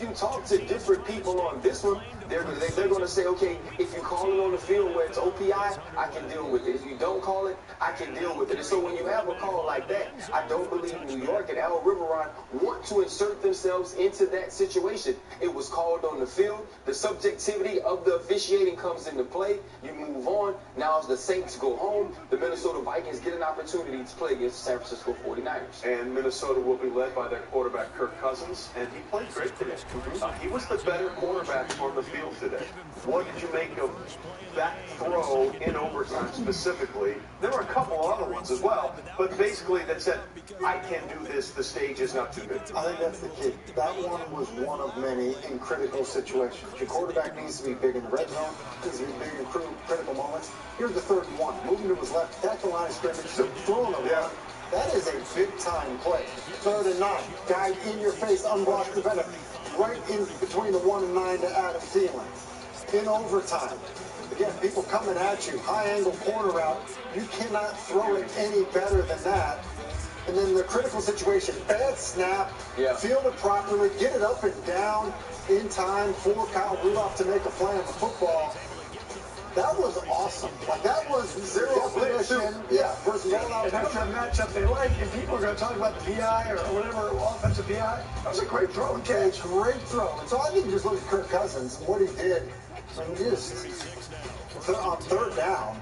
You talk to different people on this one, they're going to say, okay, if you call it on the field where it's OPI, I can deal with it. If you don't call it, I can deal with it. And so when you have a call like that, I don't believe New York and Al Riveron want to insert themselves into that situation. It was called on the field. The subjectivity of the officiating comes into play. You move on. Now as the Saints go home, the Minnesota Vikings get an opportunity to play against the San Francisco 49ers. And Minnesota will be led by their quarterback, Kirk Cousins, and he played great today. He was the better quarterback on the field today. What did you make of that throw in overtime specifically? There were a couple other ones as well, but basically that said, I can do this, the stage is not too big. I think that's the key. That one was one of many in critical situations. Your quarterback needs to be big in the red zone, needs to be big in critical moments. Here's the third and one, moving to his left, attack the line of scrimmage, throwing a run. That is a big-time play. 3rd and 9, guy in your face, unblocked defender, right in between the 1 and 9 to Adam Thielen. In overtime, again, people coming at you, high-angle corner route, you cannot throw it any better than that. And then the critical situation, bad snap, field it properly, get it up and down in time for Kyle Rudolph to make a play on the football. That was awesome. Like, that was zero definition. Yeah, versus all out. That's a matchup they like. And people are going to talk about the PI or whatever, offensive PI. That was a great throw and catch. Great throw. And so I think just look at Kirk Cousins and what he did. I mean, just on 3rd down.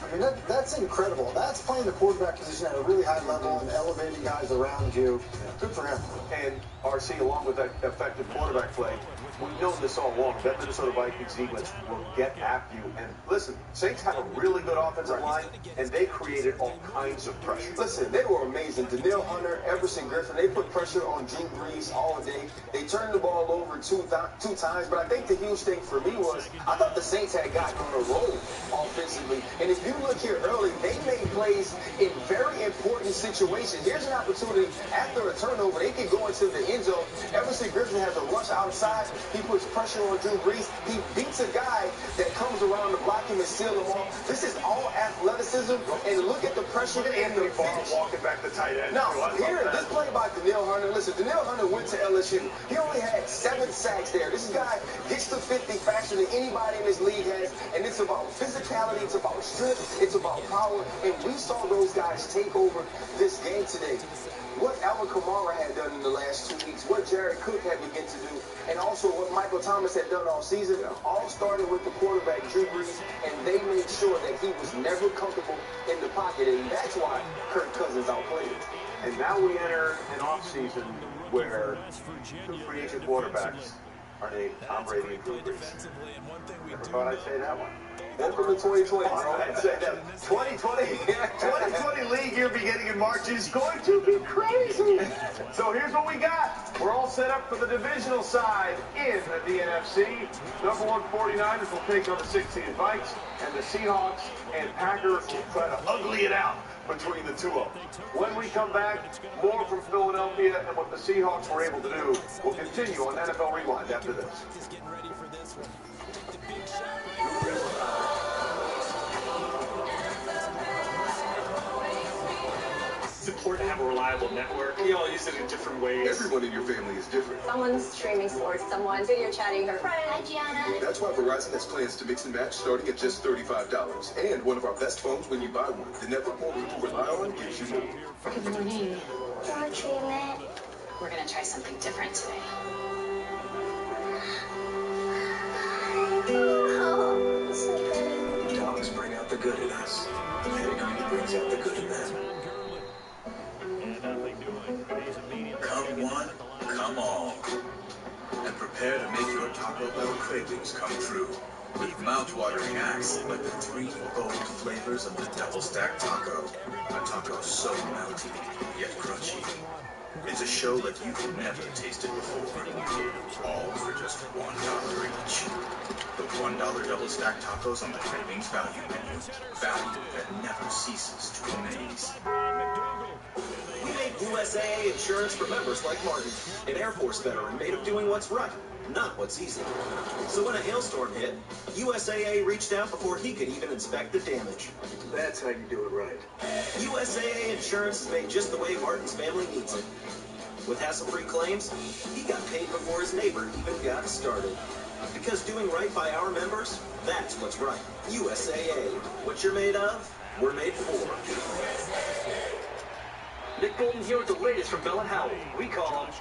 I mean, that's incredible. That's playing the quarterback position at a really high level and elevating guys around you. Good for him. And RC, along with that effective quarterback play, we've known this all along. That Minnesota Vikings defense will get after you. And listen, Saints have a really good offensive line, and they created all kinds of pressure. Listen, they were amazing. Danielle Hunter, Everson Griffin, they put pressure on Drew Brees all day. They turned the ball over two times, but I think the huge thing for me was I thought the Saints had gotten on a roll offensively. And if you look here early, they made plays in very important situations. Here's an opportunity after a turnover. They can go into the end zone. Everson Griffin has a rush outside. He puts pressure on Drew Brees. He beats a guy that comes around to block him and steal him off. This is all athleticism. And look at the pressure and the finish. Walking back the tight end. Now, here, this play by Danielle Hunter. Listen, Danielle Hunter went to LSU. He only had 7 sacks there. This guy gets to 50 faster than anybody in this league has. And it's about physicality. It's about strength. It's about power. And we saw those guys take over this game today. What Alvin Kamara had done in the last 2 weeks, what Jared Cook had begun to do, and also what Michael Thomas had done all season, all started with the quarterback, Drew Brees, and they made sure that he was never comfortable in the pocket, and that's why Kirk Cousins outplayed him. And now we enter an offseason where 2 free agent quarterbacks are named Tom Brady and Drew Brees. Never thought I'd say that one. Welcome to 2020. I'd say that 2020 league year beginning in March is going to be crazy. So here's what we got. We're all set up for the divisional side in the NFC. Number 1 49ers will take on the 16 Vikes, and the Seahawks and Packers will try to ugly it out between the two of them. When we come back, more from Philadelphia and what the Seahawks were able to do. We'll continue on NFL Rewind after this. It's important to have a reliable network. We all use it in different ways. Everyone in your family is different. Someone's streaming sports, someone's video chatting her friend. Hi, Gianna. That's why Verizon has plans to mix and match starting at just $35. And one of our best phones when you buy one. The network more people rely on gives you more. Good morning. More treatment. We're going to try something different today. Oh, so good. Dogs bring out the good in us. Pedigree brings out the good in them. Come one, come all. And prepare to make your Taco Bell cravings come true. With mouth-watering acts like the 3 bold flavors of the double-stacked taco. A taco so melty, yet crunchy. It's a show like you've never tasted before. All for just $1 each. The $1 double-stacked tacos on the Cravings Value Menu. Value that never ceases to amaze. We made USAA insurance for members like Martin, an Air Force veteran made of doing what's right, not what's easy. So when a hailstorm hit, USAA reached out before he could even inspect the damage. That's how you do it right. USAA insurance is made just the way Martin's family needs it. With hassle-free claims, he got paid before his neighbor even got started. Because doing right by our members, that's what's right. USAA. What you're made of, we're made for. Nick Bolton here with the latest from Bell & Howell. We call them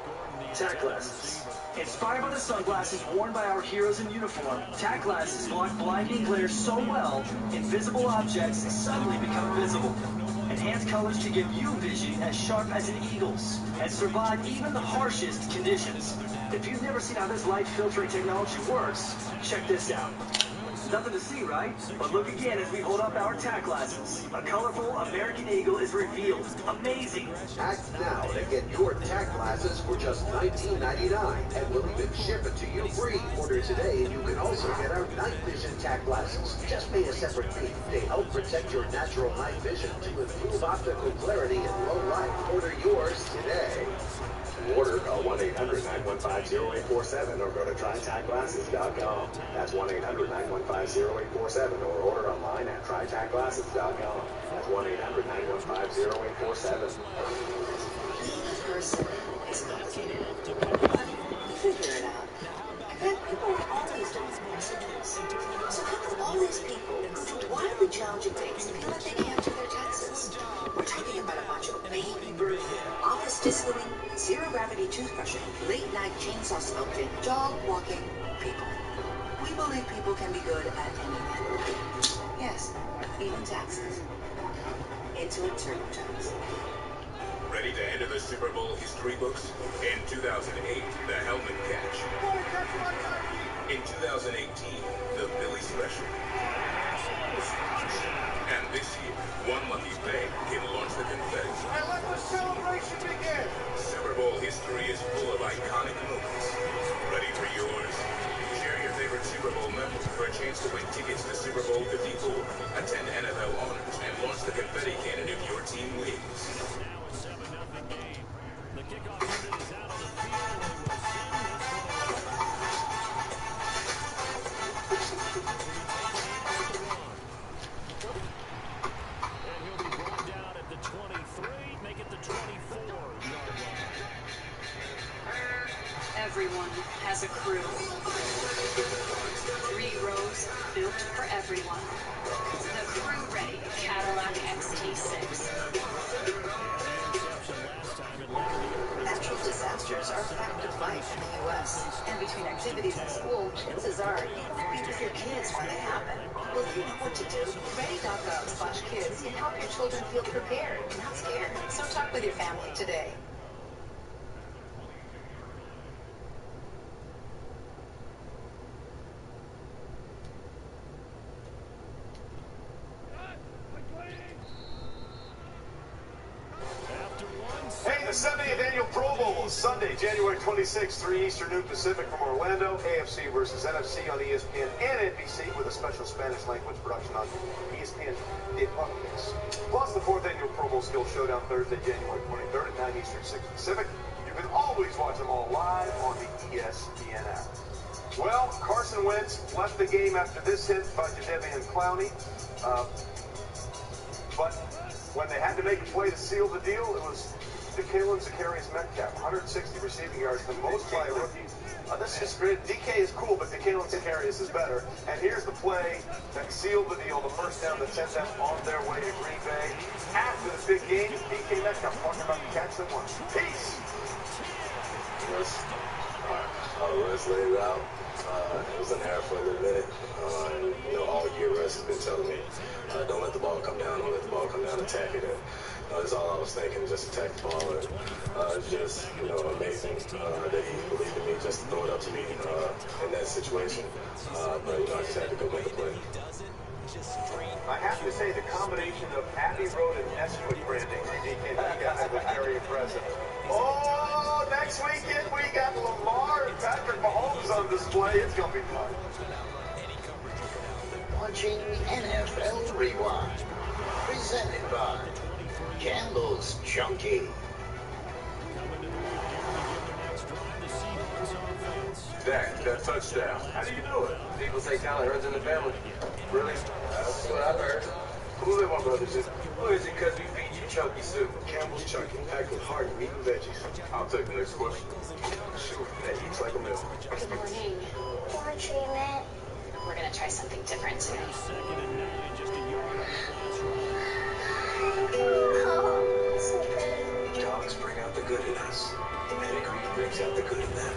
tack glasses. Inspired by the sunglasses worn by our heroes in uniform, tack glasses block blinding glare so well, invisible objects suddenly become visible. Enhanced colors to give you vision as sharp as an eagle's and survive even the harshest conditions. If you've never seen how this light filtering technology works, check this out. Nothing to see, right? But look again as we hold up our tack glasses. A colorful American eagle is revealed. Amazing. Act now to get your tack glasses for just $19.99, and we'll even ship it to you free. Order today, and you can also get our night vision tack glasses. Just pay a separate fee to help protect your natural night vision to improve optical clarity in low light. Order yours today. To order, call 1-800-915-0847 or go to trytackglasses.com. That's 1-800-915-0847 or order online at trytackglasses.com. That's 1-800-915-0847. Being a person is complicated, but figure it out. And people are always doing messages. So how come all these people who do wildly challenging things feel like they can't do their taxes? We're talking about a bunch of baby bird, office discoing, zero-gravity toothbrushing, late-night chainsaw smoking, dog-walking people. We believe people can be good at anything. Yes, even taxes. Intuit TurboTax. Ready to enter the Super Bowl history books? In 2008, the helmet catch. In 2018, the Billy Special. And this year, one lucky fan can launch the confetti. And let the celebration begin. Super Bowl history is full of iconic moments. Ready for yours? Share your favorite Super Bowl memory for a chance to win tickets to Super Bowl 54. Attend NFL Honors and launch the confetti cannon if your team wins. Everyone has a crew. 3 rows built for everyone. The crew-ready Cadillac XT6. Natural disasters are a fact of life in the U.S. And between activities and school, chances are you won't be with your kids when they happen. Well, you know what to do. Ready.gov/kids can help your children feel prepared, not scared. So talk with your family today. Hey, the 70th Annual Pro Bowl is Sunday, January 26th, 3 Eastern, noon Pacific from Orlando. AFC versus NFC on ESPN and NBC with a special Spanish language production on ESPN Deportes. Plus the 4th Annual Pro Bowl Skills Showdown Thursday, January 23rd at 9 Eastern, 6 Pacific. You can always watch them all live on the ESPN app. Well, Carson Wentz left the game after this hit by Jadeveon Clowney. But when they had to make a play to seal the deal, it was Zacharias Metcalf, 160 receiving yards, the most by a rookie. This is great. DK is cool, but Zacharias is better. And here's the play that sealed the deal, the first down that sent them on their way to Green Bay. After the big game, DK Metcalf talking about the catch that won. Peace! Russ laid it out. It was in there for a little minute. All year Russ has been telling me, don't let the ball come down, don't let the ball come down, attack it. And that's all I was thinking, just attack the ball. And it's just, amazing that he believed in me just to throw it up to me in that situation. But, I just had to go make a play. I have to say the combination of Abbey Road and Nesquik branding for DK Metcalf was very impressive. Oh, next weekend we got Lamar and Patrick Mahomes on display. It's going to be fun. Watching NFL Rewind. Presented by Campbell's Chunky. Dak, that touchdown. How do you know it? People say talent runs in the family. Really? That's what I've heard. Who are they, my brothers? Who is it? Because we feed you chunky soup. Campbell's chunky, packed with heart and meat and veggies. I'll take the next question. Soup that eats like a meal. Good morning. More treatment. We're gonna try something different today. Oh, so good. Dogs bring out the good in us. Pedigree brings out the good in them.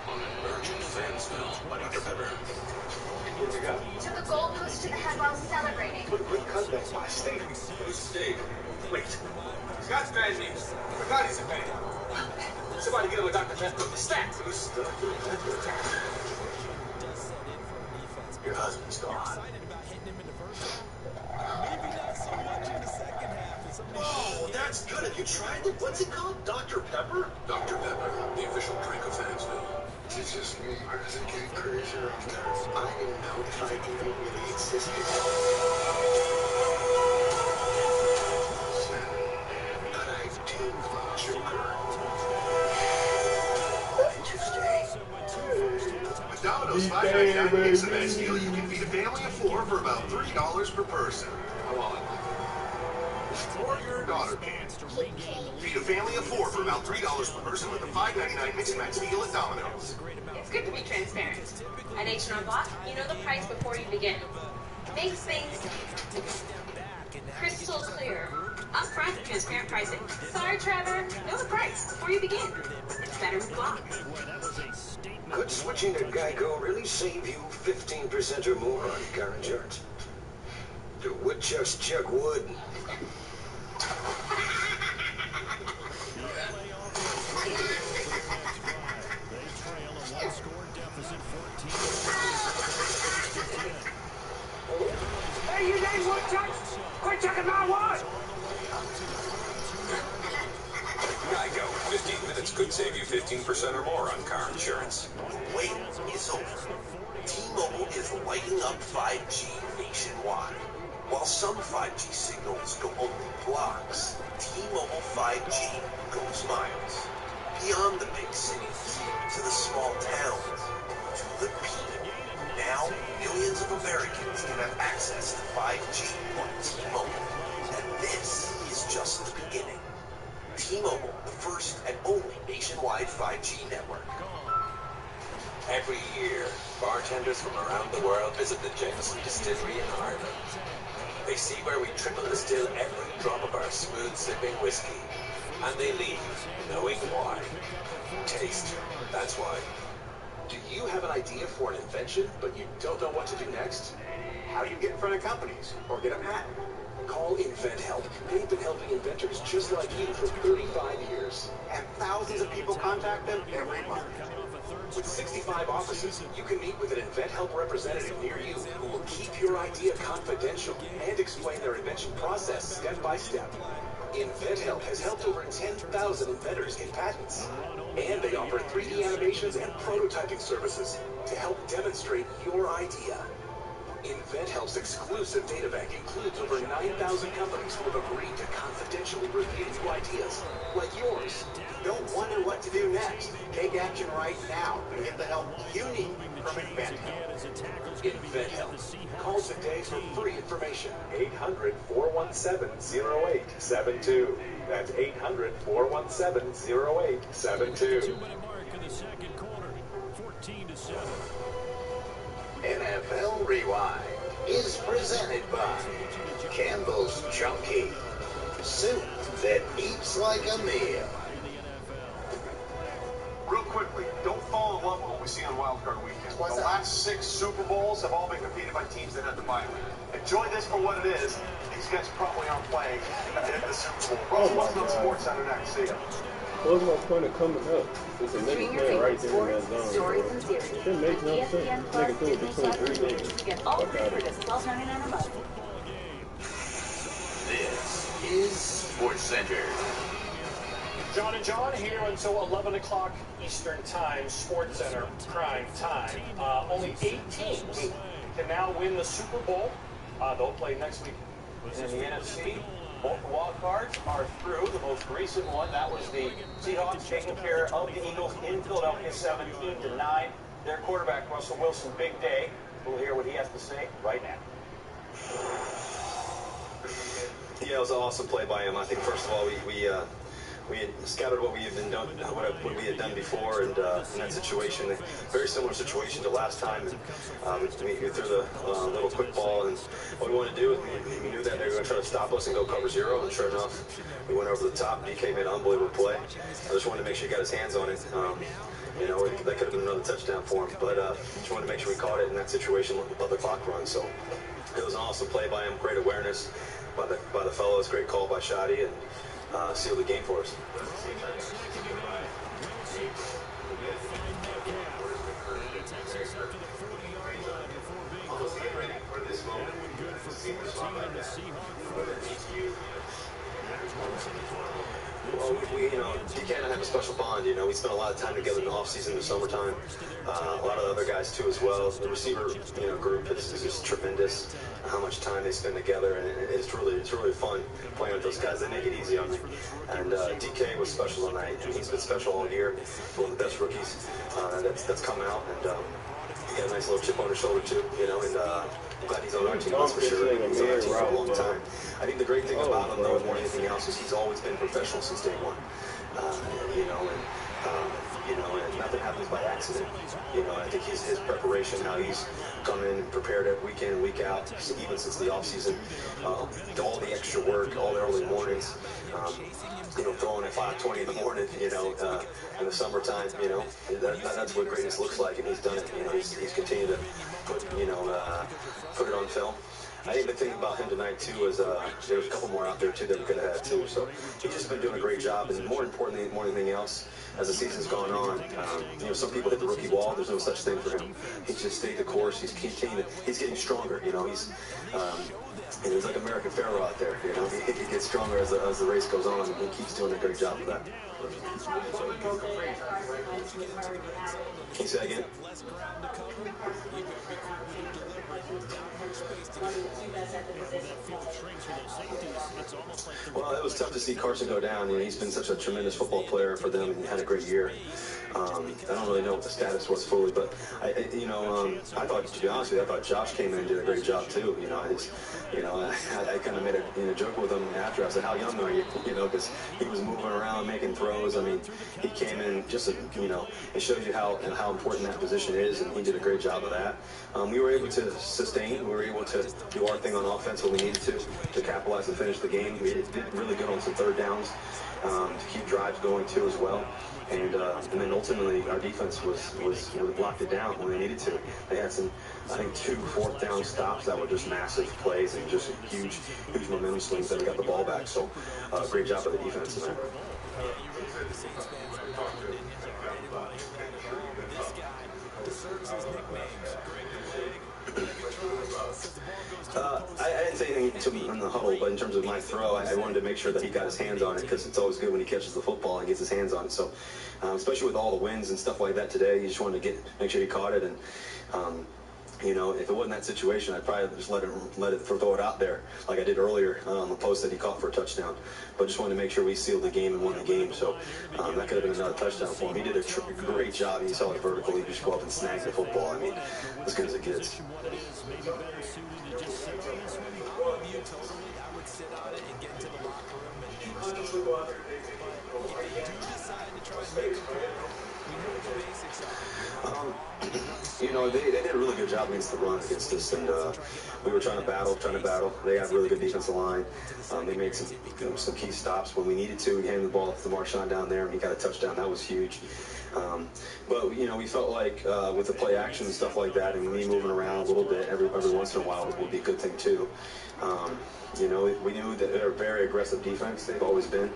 On an urgent Fansville by Dr. Pepper. What we got? Took a goalpost to the head while celebrating. What a great cutback by Steve. Who's Steve? Wait. Scott's bad news. Forgot he's a fan. Somebody get him a Dr. Pepper. Stats. Who's Dr. Pepper? Your husband's gone. Oh, that's good. Have you tried it? What's it called? Dr. Pepper? Dr. Pepper, the official drink of Fansville. Is it just me, or does it get crazier out there? I didn't know if I even really existed. But I do, Joker. With Domino's $5.99 makes the best deal. You can feed a family of 4 for about $3 per person. How long? Or your daughter can. Feed a family of 4 for about $3 per person with a $5.99 mix and match deal at Domino's. It's good to be transparent. At H&R Block, you know the price before you begin. Makes things crystal clear. Upfront, transparent pricing. Sorry, Trevor. Know the price before you begin. It's better with Block. Could switching to Geico really save you 15% or more on car insurance? Do woodchucks chuck wood? Hey, you dang woodchucks! Quit chucking my wood! Geico, 15 minutes could save you 15% or more on car insurance. Wait is over. T-Mobile is lighting up 5G nationwide. While some 5G signals go only blocks, T-Mobile 5G goes miles. Beyond the big cities, to the small towns, to the people. Now, millions of Americans can have access to 5G on T-Mobile. And this is just the beginning. T-Mobile, the first and only nationwide 5G network. Every year, bartenders from around the world visit the Jameson Distillery in Ireland. They see where we triple distill every drop of our smooth-sipping whiskey, and they leave knowing why. Taste, that's why. Do you have an idea for an invention, but you don't know what to do next? How do you get in front of companies or get a patent? Call InventHelp. They've been helping inventors just like you for 35 years. And thousands of people contact them every month. With 65 offices, you can meet with an InventHelp representative near you who will keep your idea confidential and explain their invention process step by step. InventHelp has helped over 10,000 inventors get patents. And they offer 3D animations and prototyping services to help demonstrate your idea. InventHelp's exclusive data bank includes over 9,000 companies who have agreed to confidentially review new ideas, like yours. Don't wonder what to do next. Take action right now and get the help you need from InventHelp. InventHelp. Call today for free information. 800-417-0872. That's 800-417-0872. NFL Rewind is presented by Campbell's Chunky, soup that eats like a meal. Real quickly, don't fall in love with what we see on Wild Card Weekend. The last 6 Super Bowls have all been competed by teams that had the bye week. Enjoy this for what it is. These guys probably aren't playing in the Super Bowl. Russell Wilson on Sports Center next. See ya. What's my point of coming up? It's a nigga playing right there in that zone. It makes no sense. Nigga threw it between 3 niggas. Fuck out of here. This is Sports Center. John and John here until 11 o'clock Eastern Time, Sports Center, prime time. Only 8 teams can now win the Super Bowl. They'll play next week. In the NFC, both the wild cards are through. The most recent one, that was the Seahawks taking care of the Eagles in Philadelphia, 17-9. Their quarterback, Russell Wilson, big day. We'll hear what he has to say right now. Yeah, it was an awesome play by him. I think first of all we had scouted what we had been done, what we had done before, and in that situation, very similar situation to last time. And we threw the little quick ball, and what we wanted to do, we knew that they were going to try to stop us and go cover zero. And sure enough, we went over the top. DK made an unbelievable play. I just wanted to make sure he got his hands on it. You know, that could have been another touchdown for him, but just wanted to make sure we caught it in that situation, let the clock run. So it was an awesome play by him, great awareness by the fellows, great call by Shadi, and sealed the game for us. Well, you know, DK and I have a special bond. You know, we spent a lot of time together in the off-season, in the summertime. A lot of other guys too, as well. The receiver, you know, group is just tremendous. How much time they spend together, and it's really fun playing with those guys. They make it easy on me. And DK was special tonight. I mean, he's been special all year. One of the best rookies that's come out, and he got a nice little chip on his shoulder too. You know, and I'm glad he's on our team, that's for sure. He's on our team for a long time. I think the great thing about him, though, more than anything else, is he's always been professional since day one. You know, and nothing happens by accident. You know, I think his preparation, how he's come in and prepared it week in and week out, even since the off season, all the extra work, all the early mornings. You know, throwing at 5:20 in the morning, you know, in the summertime, you know, that's what greatness looks like, and he's done it. You know, he's continued to put it on film. I think the thing about him tonight too is there was a couple more out there too that we could have had too. So he's just been doing a great job, and more importantly, more than anything else, as the season's gone on, you know, some people hit the rookie wall. There's no such thing for him. He's just stayed the course. He's getting stronger. You know, he's like American Pharaoh out there. You know, he gets stronger as the race goes on, and he keeps doing a great job of that. Can you say that again? Well, it was tough to see Carson go down. You know, he's been such a tremendous football player for them, and he had a great year. I don't really know what the status was fully, but I thought, to be honest with you, I thought Josh came in and did a great job too. You know, I kind of made a joke with him after. I said, "How young are you?" You know, because he was moving around, making throws. I mean, he came in just, you know, it shows you how important that position is, and he did a great job of that. We were able to sustain. We were able to do our thing on offense when we needed to capitalize and finish the game. We did really good on some third downs to keep drives going too as well. And then ultimately our defense was locked it down when they needed to. They had some, I think, 2 4th down stops that were just massive plays and just huge momentum swings that we got the ball back. So great job by the defense in there. I didn't say anything to him in the huddle, but in terms of my throw, I wanted to make sure that he got his hands on it, because it's always good when he catches the football and gets his hands on it. So, especially with all the wins and stuff like that today, you just wanted to make sure he caught it. And you know, if it wasn't that situation, I'd probably just let it throw it out there like I did earlier on the post that he caught for a touchdown. But just wanted to make sure we sealed the game and won the game. So that could have been another touchdown for him. He did a great job. He saw it vertical. He just go up and snag the football. I mean, as good as it gets. You know, they did a really good job against the run against us, and we were trying to battle. They had really good defensive line. They made some key stops when we needed to. We handed the ball to Marshawn down there, and he got a touchdown. That was huge. But you know, we felt like with the play action and stuff like that, and me moving around a little bit every once in a while would be a good thing too. You know, we knew that they're a very aggressive defense. They've always been.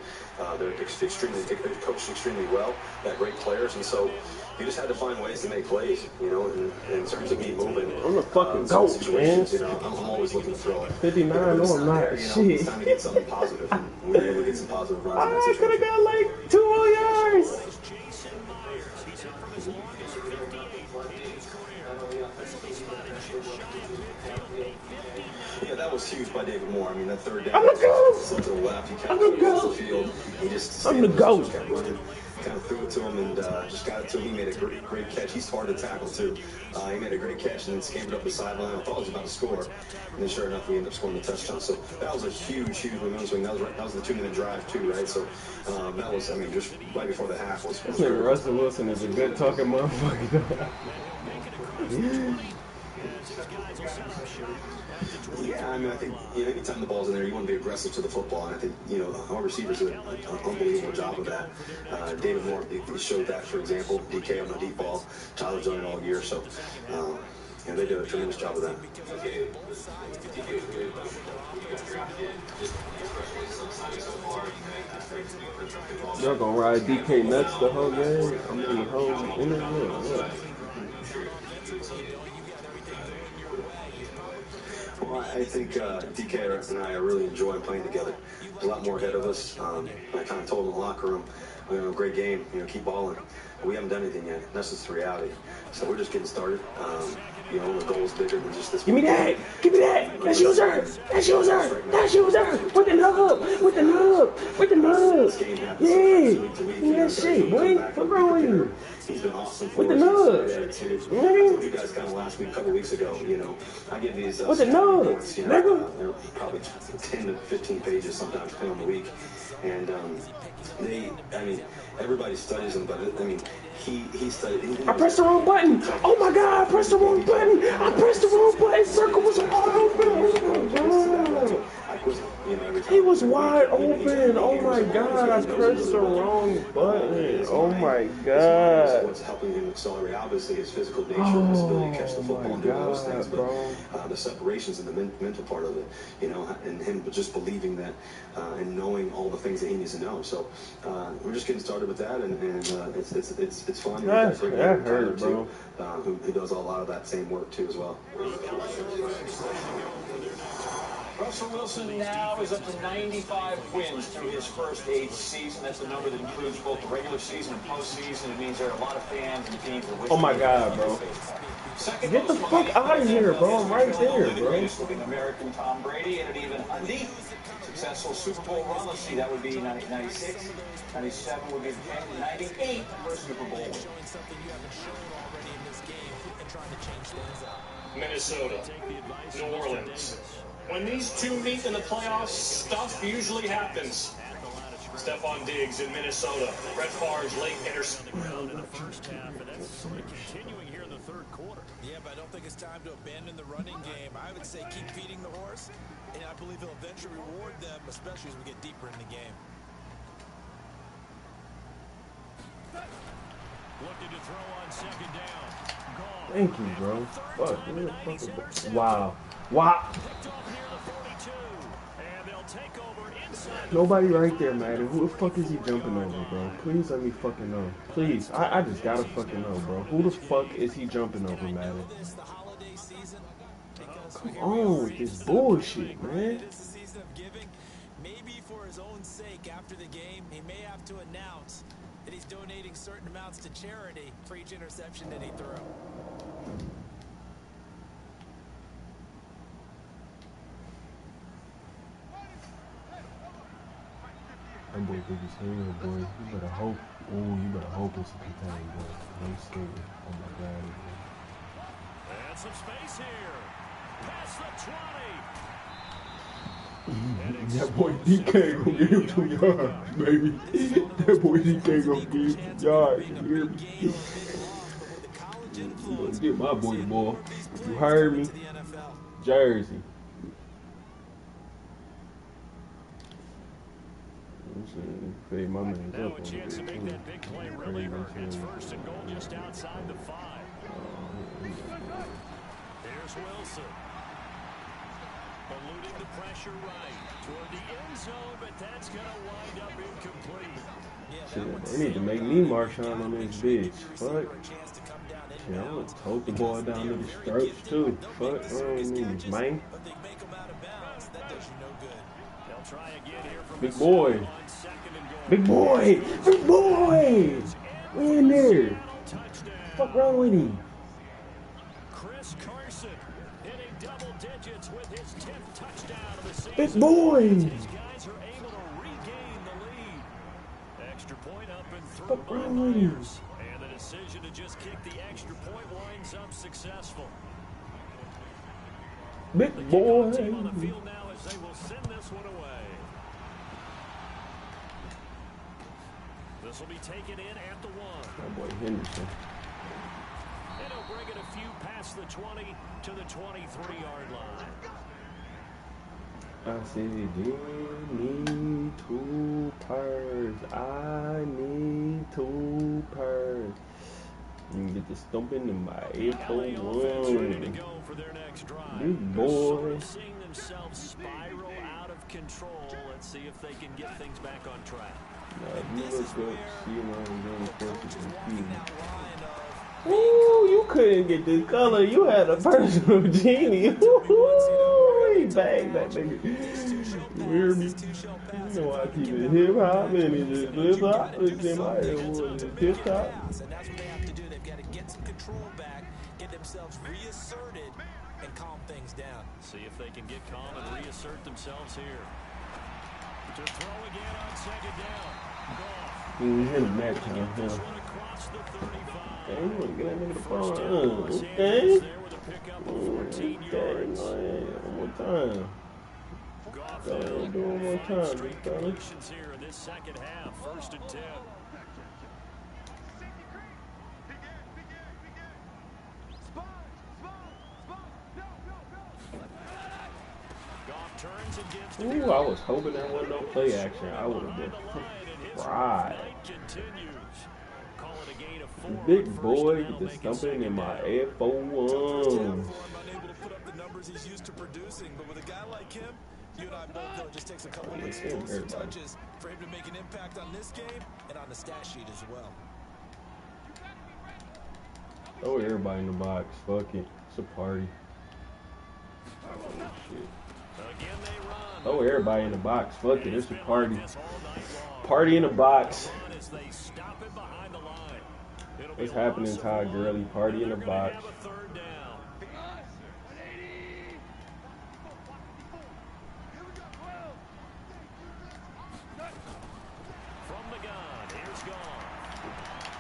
They're coached extremely well. They're great players, and so you just had to find ways to make plays. You know, and in terms of me moving, I'm a fucking goat, man. You know, I'm always looking to throw it. 59, no, I'm not. Shit. It's time to get something positive. And we were able to get some positive runs in that I could have got like 2 more yards. Yeah, that was huge by David Moore. I mean, that third down. I'm the GOAT. To the left, he kept I'm the going across the GOAT. field. He just I'm the GOAT. kept running. kind of threw it to him and just got it to him. He made a great catch. He's hard to tackle, too. He made a great catch and then scampered up the sideline. I thought he was about to score. And then sure enough, we ended up scoring the touchdown. So that was a huge momentum swing. That was the 2-minute drive, too, right? So that was, I mean, just right before the half was Russell Wilson is a good talking motherfucker. Yeah, I mean, I think, anytime the ball's in there, you want to be aggressive to the football, and I think, our receivers did an unbelievable job of that. David Moore, he showed that, for example. DK on the deep ball. Tyler's done it all year, so, they did a tremendous job of that. Y'all gonna ride DK nuts the whole game? I mean, the whole interview? What? Well, I think DK and I are really enjoying playing together. There's a lot more ahead of us. I kind of told him in the locker room, great game, keep balling. We haven't done anything yet. That's just the reality. So we're just getting started. The goal's bigger than just this. Give me that! Give me that! That's yours! That's yours! That's yours! With the nub! With the nub! With the nub! Yeah! Give me that shit, boy! What's wrong with you? He's been awesome for with the us. nub. I told you guys kind of last week, a couple weeks ago, I get these with the nub. They're probably 10 to 15 pages sometimes, depending on the week. And everybody studies them, but he studied. I pressed the wrong button. Oh my God, I pressed the wrong button. I pressed the wrong button. Circle was wide open. Oh my God. He was wide open. Oh my God, I pressed the wrong button. Oh my God. What's helping him accelerate, obviously, his physical nature and his ability to catch the football and do those things, but the separations and the mental part of it, and him just believing that and knowing all the things that he needs to know. So we're just getting started with that, and it's fun. That hurt, bro. Who does a lot of that same work too as well. Russell Wilson now is up to 95 wins through his first 8 seasons. That's a number that includes both the regular season and postseason. It means there are a lot of fans and teams that wish. Oh my God, bro. Get the fuck out of here, bro. I'm right there, bro. Living American Tom Brady and an even successful Super Bowl run. Let's see, that would be 96. 97 would be 98 first Super Bowl win. Minnesota, New Orleans. When these two meet in the playoffs, stuff usually happens. Stephon Diggs in Minnesota. Brett Favre's late interception. In the first half, and that's continuing here in the third quarter. Yeah, but I don't think it's time to abandon the running game. I would say keep feeding the horse, and I believe he'll eventually reward them, especially as we get deeper in the game. Looking to throw on second down. Gone. Thank you, bro. Fuck. Wow. Wow. Nobody right there, Madden. Who the fuck is he jumping over, bro? Please let me fucking know. Please. I just gotta fucking know, bro. Who the fuck is he jumping over, Madden? Come on with this bullshit, man. Maybe for his own sake, after the game, he may have to announce that he's donating certain amounts to charity for each interception that he threw. That boy big as hell, boy. You better hope. Oh, you better hope it's a contained, boy. No skating. Oh my God. And some space here. Past the 20. That boy DK gonna get him 2 yards, baby. That boy DK gonna get him 2 yards. You hear me? You gonna get my boy the ball. You heard me? Jersey. My man's now a chance to make that big play reliever. It's first and goal just outside the 5. There's Wilson. Eluding the pressure right toward the end zone, but that's going to wind up incomplete. Shit, they need to make me Marshawn on this bitch. Fuck. Yeah, I would tote the ball down to the strokes too. Fuck, man. Big boy. Big boy! Big boy! We in there. Fuck wrong with him? Chris Carson hitting double digits with his 10th touchdown of the season. Big boy! These guys are able to regain the lead. Extra point up and 3. Fuck wrong with you? And the decision to just kick the extra point winds up successful. Big boy. Team on the field now as they will send this one away. This will be taken in at the 1. My boy Henderson. And he'll bring it a few past the 20 to the 23-yard line. I said, give me 2 pairs. I need 2 pairs. You can get the stumping in my 801. Big boy. Seeing themselves spiral out of control. Let's see if they can get things back on track. You look up, see ooh, you couldn't get this color. You had a personal genie. Ooh, he bagged that nigga. You hear me? You know I keep it hip hop and it's just hip hop. It's in my head. It's hip hop. And that's what they have to do. They've got to get some control back, get themselves reasserted, and calm things down. See if they can get calm and reassert themselves here. To throw again on second down. You hit him that time, huh? Okay, you want to get that nigga the ball. Okay. Okay, one more time. Go ahead, do one more time, big fella. Here in this second half, 1st and 10. Ooh, I was hoping there wasn't no play action. I would have been fried. Big boy with the stumping in my F01. Unable to put up the numbers he's used to producing, but with a guy like him, you and I both know it just takes a couple of explosive touches for him to make an impact on this game and on the stat sheet as well. Throw everybody in the box. Fuck it. It's a party. Oh, shit. Oh, everybody in the box. Fuck it, it's a party. Party in the box. What's happening, Todd Gurley? Party in the box.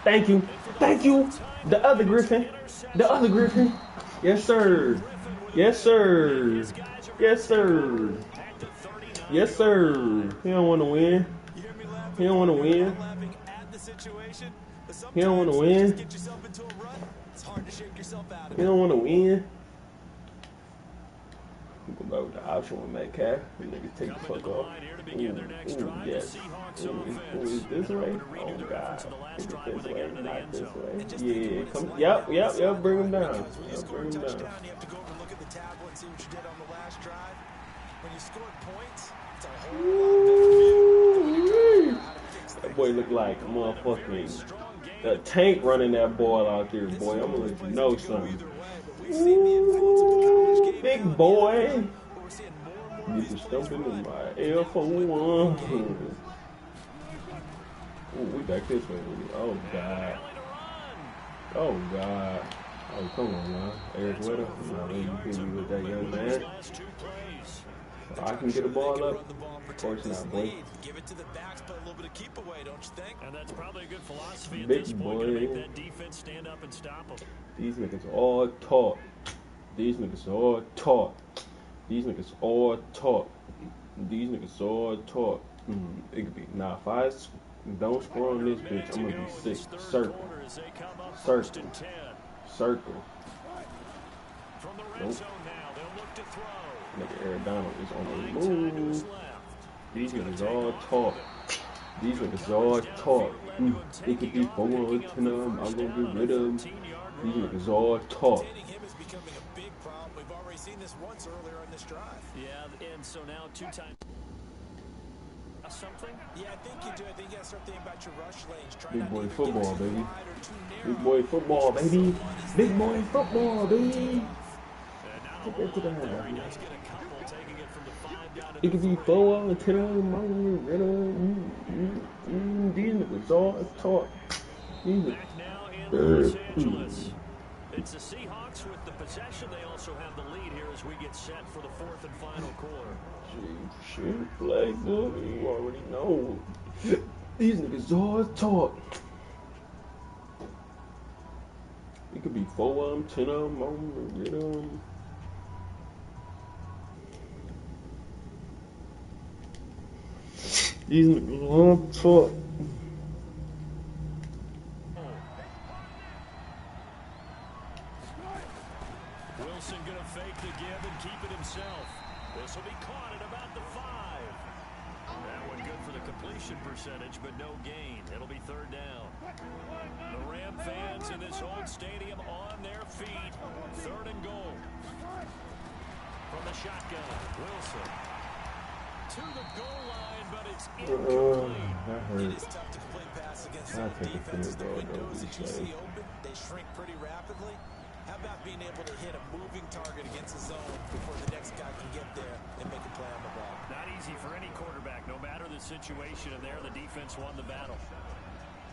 Thank you. Thank you. The other Griffin. The other Griffin. Yes, sir. Yes, sir. Yes, sir. Yes, sir. He don't want to win. He don't want to win. He don't want to win. He don't want to win. Go back with the option with Metcalf. The niggas take the fuck off. Ooh, yes. Ooh, is this way? Oh, God. Is it this way? Not this way. Yeah, come. Yep. Bring him down. Bring him down. See what you did on the last drive. When you scored points, it's a whole lot better. That boy looked like a motherfucking a tank running that ball out there, boy. I'm gonna let you know something. Ooh, big boy. Get the stumping in my F01. Ooh, we back this way. Oh, God. Oh, God. Oh, come on, man. Eric Weddle. No, you hit me with that young man. So I can get a ball up. Of course not, boy. Give it to the backs, but a little bit of keep away, don't you think? And that's probably a good philosophy at big this point, to make that defense stand up and stop them. These niggas all taught. These niggas all taught. These niggas all taught. These niggas all taught. It could be, nah, if I don't score on this bitch, I'm gonna be sick. Circle. Circle. Circle. Nope. Nigga Aaron Donald is on the move. These niggas all talk. These niggas all talk. It could be 4 or 10 of them. I'm gonna get rid of them. These niggas all talk. We've already seen this once earlier in this drive. Yeah, and so now 2 times. Something? Yeah, I think you do. I think you gotta start thinking about your rush lanes. Big boy football, baby. Big boy football, baby. Big boy football, baby. Get that to the half. It could be 4 or 10 of them. I'm gonna get rid of them. These niggas all talk. These niggas. It's the Seahawks with the possession. They also have the lead here as we get set for the 4th and final quarter. Shit, flag good. You already know. These niggas all talk. It could be 4 of them, 10 of them, get them. These niggas won't talk. Wilson gonna fake the give and keep it himself. This will be caught at about the 5. That one good for the completion percentage, but no gain. It'll be 3rd down. The Ram fans in this old stadium on their feet. 3rd and goal. From the shotgun, Wilson to the goal line, but it's incomplete. It is tough to complete pass against the defense. The windows that you see open, they shrink pretty rapidly. How about being able to hit a moving target against the zone before the next guy can get there and make a play on the ball? Not easy for any quarterback, no matter the situation, and there the defense won the battle.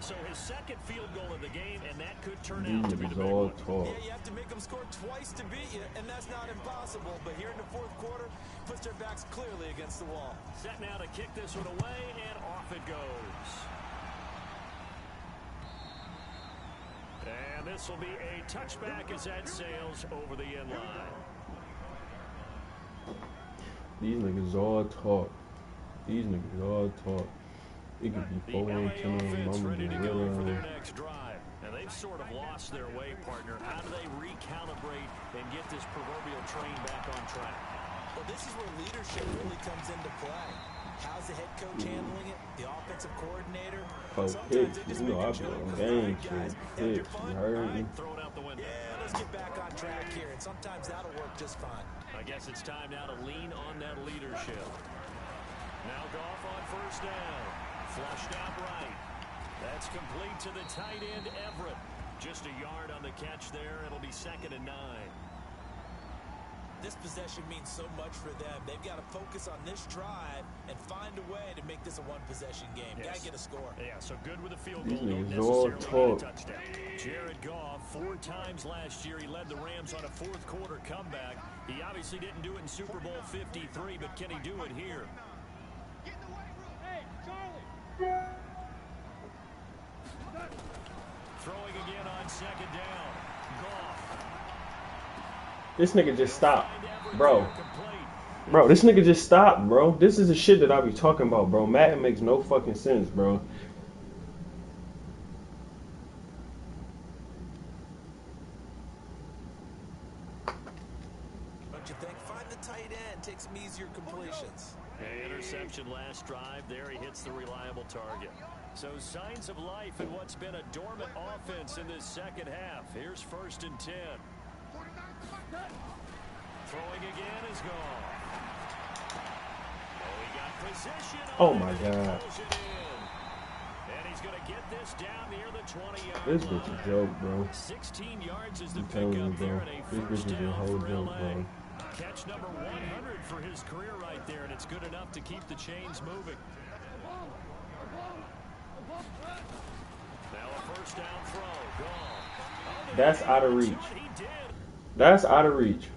So his 2nd field goal of the game, and that could turn out to be the big one. Yeah, you have to make them score twice to beat you, and that's not impossible. But here in the 4th quarter, puts their backs clearly against the wall. Set now to kick this one away, and off it goes. And this will be a touchback as that sails over the end line. These niggas all talk. These niggas all talk. It could be 4 10 of them. Ready to go for their next drive. And they've sort of lost their way, partner. How do they recalibrate and get this proverbial train back on track? Well, this is where leadership really comes into play. How's the head coach handling it? The offensive coordinator? Picks. You know, I've been on game shit. Picks. You heard me? Throw it out the window. Yeah, let's get back on track here. And sometimes that'll work just fine. I guess it's time now to lean on that leadership. Now Goff on 1st down. Flushed out right. That's complete to the tight end, Everett. Just a yard on the catch there. It'll be 2nd and 9. This possession means so much for them. They've got to focus on this drive and find a way to make this a one-possession game. Yes. Got to get a score. Yeah, so good with a field goal. These niggas all talk. Touchdown. Jared Goff, 4 times last year, he led the Rams on a 4th quarter comeback. He obviously didn't do it in Super Bowl 53, but can he do it here? Throwing again on 2nd down. Goff. This nigga just stopped, bro. Bro, this nigga just stopped, bro. This is the shit that I be talking about, bro. Madden makes no fucking sense, bro. Don't you think? Find the tight end. Take some easier completions. Interception last drive. There he hits the reliable target. So signs of life in what's been a dormant offense in this 2nd half. Here's 1st and 10. Throwing again is gone. Oh, he got position. Oh my god. And he's going to get this down near the 20-yard This bitch a joke, bro. 16 yards is the I'm telling you, pickup bro. there, and a This bitch first is a down whole for joke, LA. bro. Catch number 100 for his career right there, and it's good enough to keep the chains moving. Now a 1st down throw. Gone. That's out of reach. That's out of reach.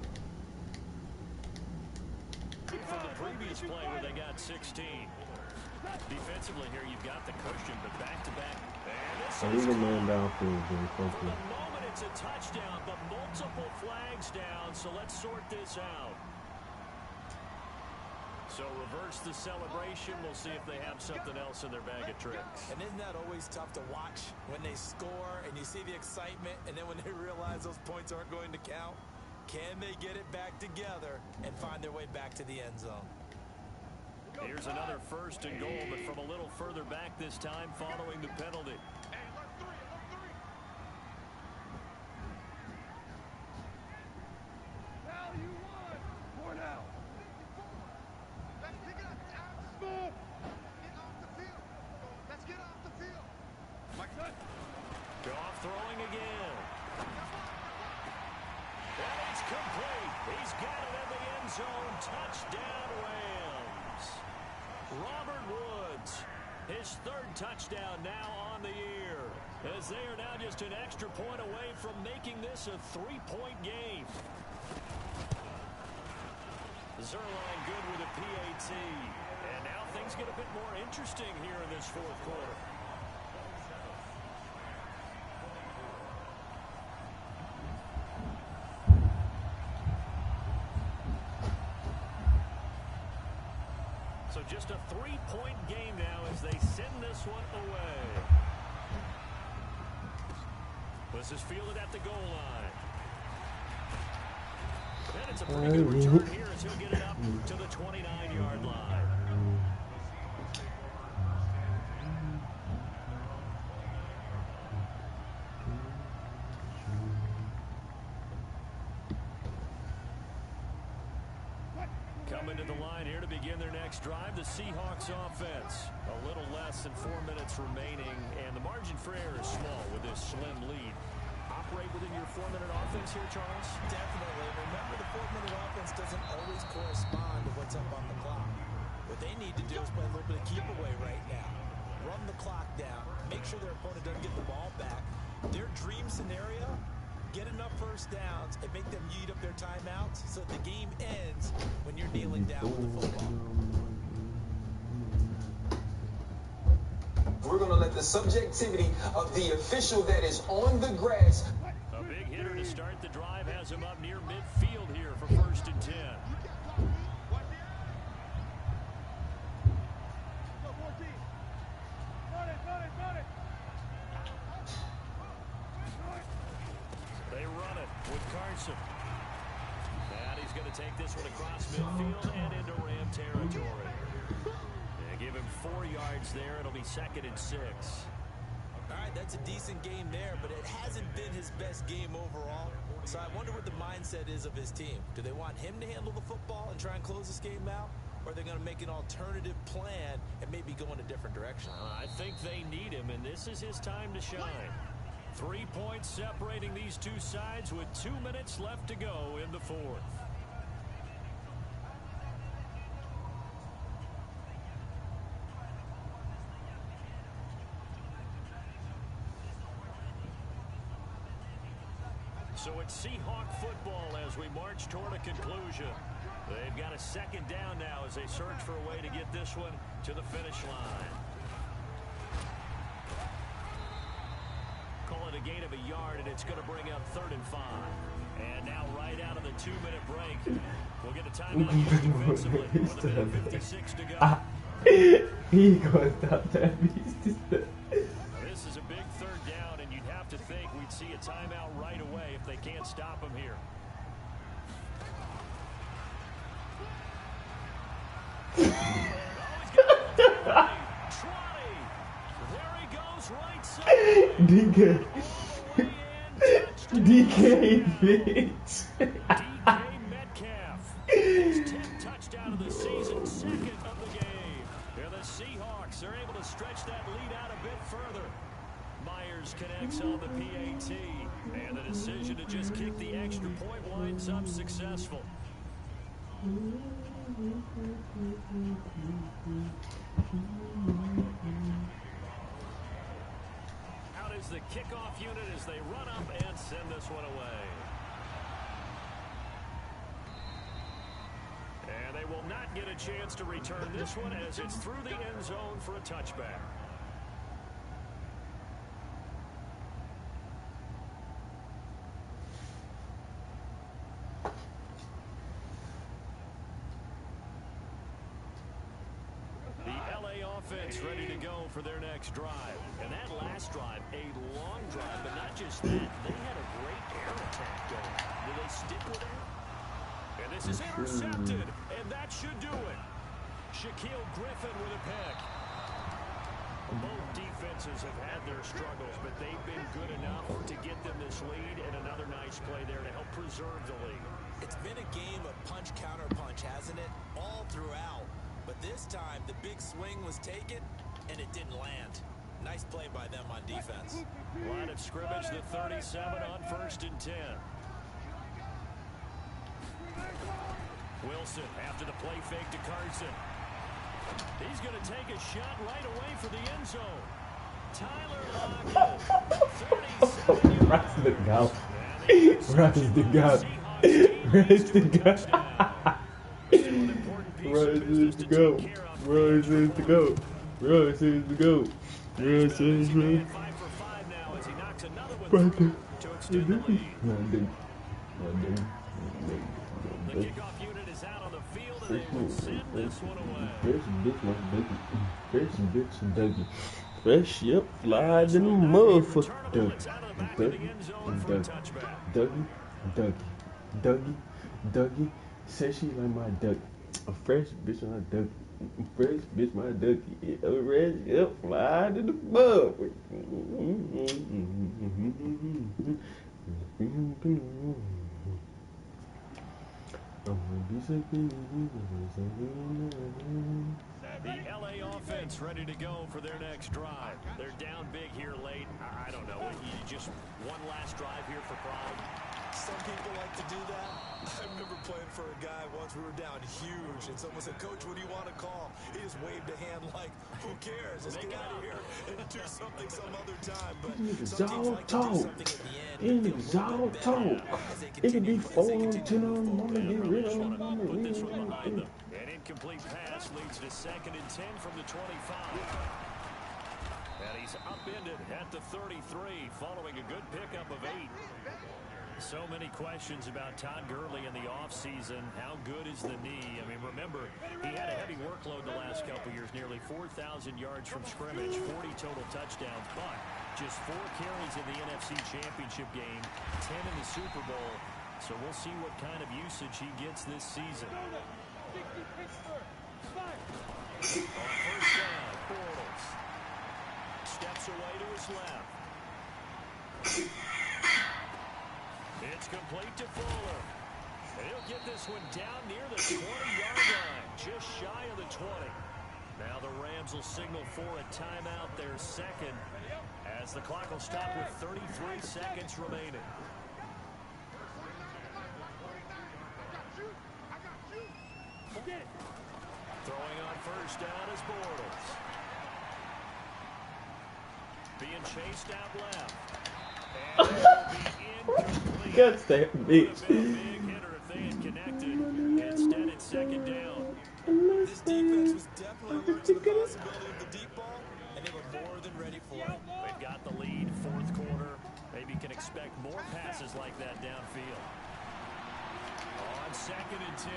From the previous play where they got 16. Defensively here, you've got the cushion, but back-to-back. And leave a man downfield, bro. Fuck For you. the moment, it's a touchdown, but multiple flags down, so let's sort this out. So reverse the celebration. We'll see if they have something else in their bag of tricks. And isn't that always tough to watch when they score and you see the excitement, and then when they realize those points aren't going to count? Can they get it back together and find their way back to the end zone? Here's another 1st and goal, but from a little further back this time following the penalty. Goff throwing again. And it's complete. He's got it in the end zone. Touchdown, Rams. Robert Woods, his 3rd touchdown now on the year, as they are now just an extra point away from making this a 3-point game. Zerline good with a PAT. And now things get a bit more interesting here in this 4th quarter. So just a 3-point game now as they send this one away. This is fielded at the goal line. And it's a pretty good return here as he'll get it up to the 29-yard line. Coming to the line here to begin their next drive, the Seahawks offense. A little less than 4 minutes remaining, and the margin for error is small with this slim lead. Operate within your 4-minute offense here, Charles? Definitely. Remember, the 4-minute offense doesn't always correspond to what's up on the clock. What they need to do is play a little bit of keep away right now. Run the clock down. Make sure their opponent doesn't get the ball back. Their dream scenario, get enough first downs and make them eat up their timeouts so the game ends when you're kneeling down with the football. We're going to let the subjectivity of the official that is on the grass. A big hitter to start the drive has him up near midfield here for 1st and 10. They run it with Carson. And he's going to take this one across midfield and into Ram territory. Give him 4 yards there. It'll be 2nd and 6. All right, that's a decent game there, but it hasn't been his best game overall. So I wonder what the mindset is of his team. Do they want him to handle the football and try and close this game out? Or are they going to make an alternative plan and maybe go in a different direction? I think they need him, and this is his time to shine. 3 points separating these two sides with 2 minutes left to go in the 4th. So it's Seahawk football as we march toward a conclusion. They've got a 2nd down now as they search for a way to get this one to the finish line. Call it a gain of a yard, and it's going to bring up 3rd and 5. And now right out of the 2-minute break, we'll get a timeout here defensively with a minute 56 to go. He goes down there. This is a big 3rd down, and you'd have to think we'd see a timeout right away if they can't stop him here. DK. DK, bitch. Metcalf. His 10th touchdown of the season, 2nd of the game. And the Seahawks are able to stretch that lead out a bit further. Myers connects on the PAT. And the decision to just kick the extra point winds up successful. Out is the kickoff unit as they run up and send this one away. And they will not get a chance to return this one as it's through the end zone for a touchback. Offense ready to go for their next drive. And that last drive, a long drive, but not just that. They had a great air attack going. Will they stick with it? And this is intercepted, and that should do it. Shaquille Griffin with a pick. Both defenses have had their struggles, but they've been good enough to get them this lead, and another nice play there to help preserve the lead. It's been a game of punch-counter-punch, hasn't it? All throughout. But this time, the big swing was taken, and it didn't land. Nice play by them on defense. Line of scrimmage, the 37 on 1st and 10. Wilson after the play fake to Carson. He's going to take a shot right away for the end zone. Tyler Lockett, 37 yards. Rest the go. Rest the go. Rest the go. Rose is the goat. Rose is the goat. Rose is the goat. Rose is the goat. The kickoff unit is out on the field, and they will send this one away. Fresh, yep, slide in the motherfucker. Dougie. Says she like my duck. A fresh bitch, my duck. Fresh bitch, my ducky. A fresh, yep, slide in the motherfucker. The LA offense ready to go for their next drive. They're down big here late. I don't know. Just one last drive here for pride. Some people like to do that. I remember playing for a guy once. We were down huge, and someone said, "Coach, what do you want to call?" He just waved a hand like, "Who cares? Let's get out of here and do something some other time." But some teams like to do something at the end. It can be 4 on 10 on one. Get rid of them. An incomplete pass leads to 2nd and 10 from the 25. And he's upended at the 33 following a good pickup of 8. So many questions about Todd Gurley in the offseason. How good is the knee? I mean, remember, he had a heavy workload the last couple years, nearly 4,000 yards from scrimmage, 40 total touchdowns, but just 4 carries in the NFC Championship game, 10 in the Super Bowl. So we'll see what kind of usage he gets this season. On first down, Bortles steps away to his left. It's complete to Fuller. And he'll get this one down near the 20-yard line, just shy of the 20. Now the Rams will signal for a timeout, their second, as the clock will stop with 33 seconds remaining. Throwing on first down is Bortles. Being chased out left. And it will be incomplete. Guts that bitch. Big hitter if they had connected. Instead, it's 2nd down. This defense was definitely alert to the possibility of the deep ball, and they were more than ready for it. They've got the lead, 4th quarter. Maybe can expect more passes like that downfield. On 2nd and 10,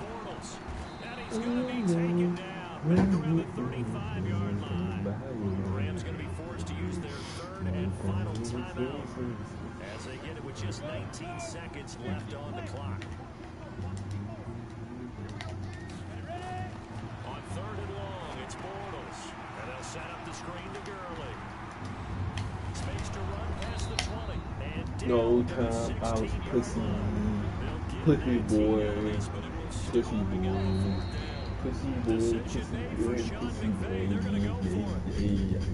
Bortles. And he's going to be taken down back around the 35-yard line. The Rams going to be forced to use their 3rd and final timeout as they get it with just 19 seconds left on the clock. On 3rd and long, it's Bortles. And they'll set up the screen to Gurley. Space to run past the 20. And No time out, pussy. Pussy boy. Pussy boy. Pussy boy. Pussy boy. Pussy boy.